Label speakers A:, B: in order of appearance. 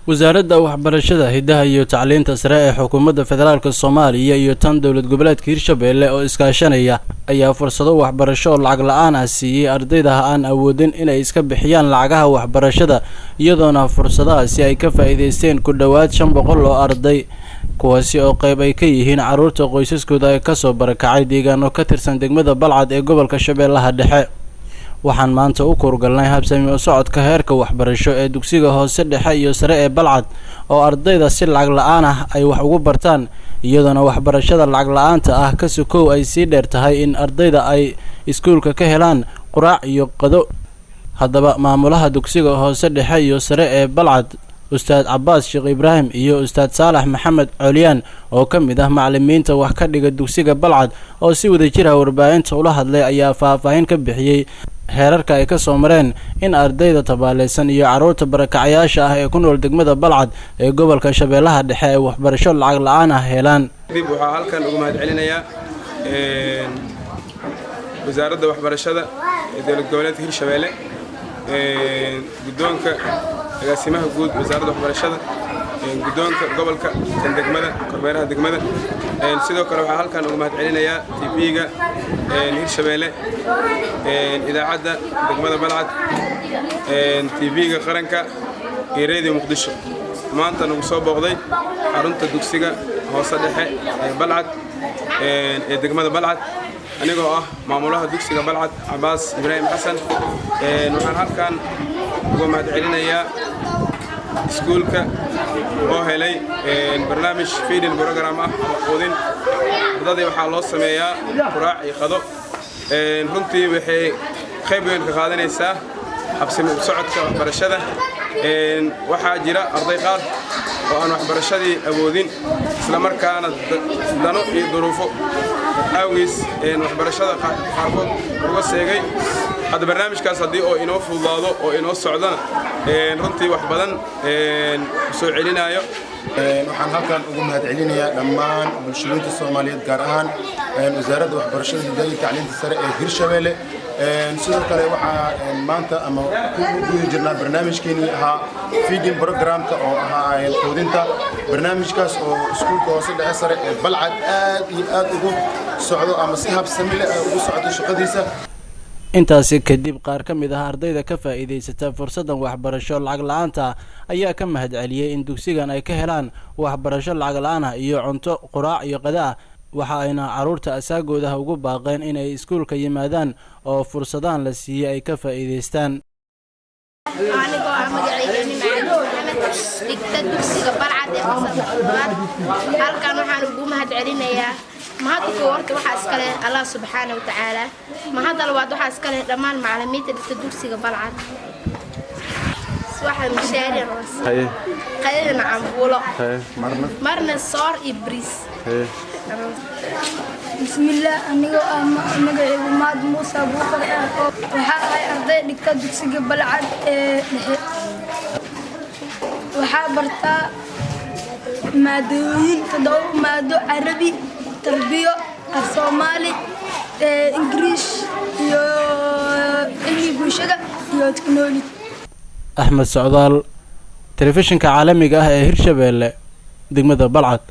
A: wasaaradda waxbarashada hidaha iyo tacliinta sare ee xukuumadda federaalka Soomaaliya iyo tan dowlad goboleedka Hirshabelle oo iskaashanaya ayaa fursado waxbarasho lacag la'aan ah siiyay ardayda aan awoodin inay iska bixiyaan lacagaha waxbarashada iyadoona fursadahaasi ay ka faa'iideysteen ku dhawaad 500 oo arday kuwaasi oo qayb ay ka yihiin carruurta qoysaskooda ay ka soo barakacay deegaano ka tirsan degmada Balcad ee gobolka Shabeellaha Dhexe. waxaan maanta u kurgalnay habsami oo socodka heerka waxbarasho ee dugsiga hoose dhexe iyo sare ee Balcad oo ardayda si lacag la'aan ah ay wax ugu bartaan iyadoona waxbarashada lacag la'aanta ah ka sokow ay sii dheer tahay in ardayda ay iskuulka ka helaan quraac iyo qado. haddaba maamulaha dugsiga hoose dhexe iyo sare ee Balcad Ustaad Cabbaas Sheekh Ibraahim iyo Ustaad Saalax Maxamed Cooliyaan oo ka mid ah macallimiinta wax ka dhiga dugsiga Balcad oo si wadajir ah warbaahinta ula hadlay ayaa faahfaahin ka bixiyay heerarka ay ka soo mareen in ardayda tabaaleysan iyo carruurta barakacayaasha ah ee ku nool degmada Balcad ee gobolka Shabeellaha Dhexe ay waxbarasho lacag la'aan ah helaan.
B: dib waxaa halkan ugu mahadcelinayaa wasaaradda waxbarashada ee dowlad goboleedka Hirshabelle guddoonka agaasimaha guud wasaaradda waxbarashada guddoonka gobolka degmada kormeeraha degmada sidoo kale waxaa halkan ugu mahadcelinayaa TV-ga Hirshabelle idaacadda degmada Balcad TV-ga qaranka iyo Radio Muqdisho maanta nagu soo booqday xarunta dugsiga hoose dhexe ee Balcad ee degmada Balcad anigoo ah maamulaha dugsiga Balcad Cabbaas Ibraahim Xasan waxaan halkan ugu mahadcelinayaa iskuulka oo helay barnaamij feeding program ah quudin ardayda waxaa loo sameeyaa quraac iyo qado runtii waxay qayb weyn ka qaadanaysaa habsami u socodka waxbarashada waxaa jira arday qaar oo aan waxbarashadii awoodin isla markaana dano iyo duruufo awgiis waxbarashada qaarkood uga seegay hadda barnaamijkaas haddii oo inoo fududaado oo inoo socdana runtii wax badan soo celinayo.
C: waxaan halkan ugu mahadcelinayaa dhammaan bulshooyinka Soomaaliyeed gaar ahaan wasaaradda waxbarashada hidaha iyo tacliinta sare ee Hirshabelle sidoo kale waxaa maanta ama ku guda jirnaa barnaamijkeennii ahaa feeding programka oo ahaa quudinta barnaamijkaas oo iskuulka hoose dhexe sare ee Balcad aad iyo aad ugu socdo ama si habsami leh ugu socoto shaqadiisa.
A: intaasi kadib qaar ka mid ah ardayda ka faa'iideysata fursadan waxbarasho lacag la'aanta ayaa ka mahadceliyay in dugsigan ay ka helaan waxbarasho lacag la'aan ah iyo cunto quraac iyo qada waxa ayna carruurta asaagooda ugu baaqeen inay iskuulka yimaadaan oo fursadaan la siiyay ay ka faa'iideystaan.
D: anigoo ah magacayga dhigta dugsiga Balcad ee halkan waxaan ugu mahadcelinayaa mahadku horta waxa iska leh Allah subhanahu wa ta'ala mahad labaad waxa iska leh dhammaan macallimiinta dhigta dugsiga Balcad waxa mishaariin roos qaydina cambuulo marna soor ibris
E: bismillah anigoo ah magacayga Maad Muuse Buukar waxa ay arday dhigta dugsiga Balcad ee dhexe waxa bartaa maadooyin maado Carabi tarbiyo Soomaali Ingiriis iyo cilmi bulshada iyo technology.
A: Axmed Socdaal telefishinka caalamiga ah ee Hirshabelle degmada Balcad.